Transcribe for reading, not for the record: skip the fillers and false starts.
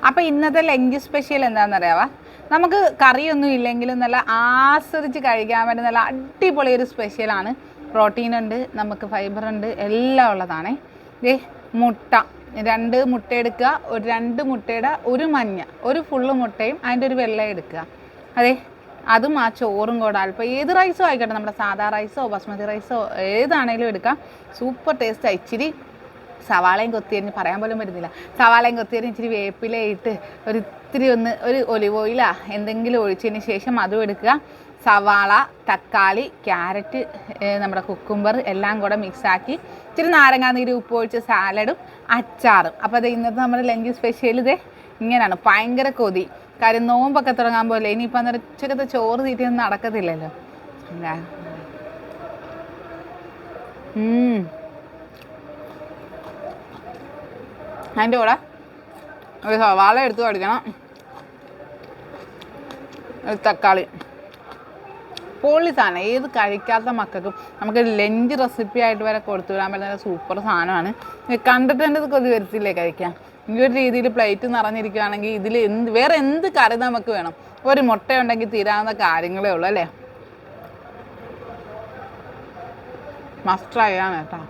അപ്പോൾ ഇന്നത്തെ lunch special എന്താണെന്നറിയാവാ, നമുക്ക് കറിയൊന്നും ഇല്ലെങ്കിലും നല്ല ആസ്വദിച്ച് കഴിക്കാൻ പറ്റുന്ന നല്ല അടിപൊളി ഒരു സ്പെഷ്യലാണ്. പ്രോട്ടീൻ ഉണ്ട്, നമുക്ക് ഫൈബർ ഉണ്ട്, എല്ലാം ഉള്ളതാണേ. മുട്ട 2 മുട്ട എടുക്കുക. ഒരു 2 മുട്ടയുടെ ഒരു മഞ്ഞ, ഒരു ഫുള്ള് മുട്ടയും അതിൻ്റെ ഒരു വെള്ള എടുക്കുക. അതും ആ ചോറും കൂടെ അല്പം ഏത് റൈസോ ആയിക്കോട്ടെ, നമ്മുടെ സാധാ റൈസോ ബസ്മതി റൈസോ ഏതാണേലും എടുക്കാം. സൂപ്പർ ടേസ്റ്റാണ്. ഇച്ചിരി സവാളയും കൊത്തിയരിഞ്ഞ് പറയാൻ പോലും പറ്റുന്നില്ല. സവാളയും കൊത്തിയരിഞ്ഞ് ഇച്ചിരി വേപ്പിലയിട്ട് ഒരിത്തിരി ഒരു ഒലിവ് ഓയിലാ എന്തെങ്കിലും ഒഴിച്ചതിന് ശേഷം അതും എടുക്കുക. സവാള, തക്കാളി, ക്യാരറ്റ്, നമ്മുടെ കുക്കുംബർ എല്ലാം കൂടെ മിക്സാക്കി ഇച്ചിരി നാരങ്ങാനീര് ഉപ്പ് ഒഴിച്ച് സാലഡും അച്ചാറും. അപ്പോൾ അത് ഇന്നത്തെ നമ്മുടെ ലഞ്ച് സ്പെഷ്യൽ ഇങ്ങനെയാണ്. ഭയങ്കര കൊതി, കാര്യം നോമ്പൊക്കെ തുടങ്ങാൻ പോലെ. ഇനിയിപ്പോൾ അന്നേരം ഉച്ചക്കത്തെ ചോറ് തീറ്റയൊന്നും നടക്കത്തില്ലല്ലോ. അതിൻ്റെ കൂടെ ഒരു സവാള എടുത്ത് കടിക്കണം, ഒരു തക്കാളി. പൊളി സാധനം. ഏത് കഴിക്കാത്ത മക്കൾക്കും നമുക്ക് ലഞ്ച് റെസിപ്പി ആയിട്ട് വരെ കൊടുത്തു വിടാൻ പറ്റുന്ന സൂപ്പർ സാധനമാണ്. കണ്ടിട്ട് തന്നെ ഇത് കൊതി വരുത്തില്ലേ കഴിക്കാൻ. ഈ ഒരു രീതിയിൽ പ്ലേറ്റ് നിറഞ്ഞിരിക്കുകയാണെങ്കിൽ ഇതിൽ വേറെ എന്ത് കറി നമുക്ക് വേണം? ഒരു മുട്ട ഉണ്ടെങ്കിൽ തീരാവുന്ന കാര്യങ്ങളേ ഉള്ളൂ അല്ലേ. മസ്റ്റ് ട്രൈ ആണ് കേട്ടോ.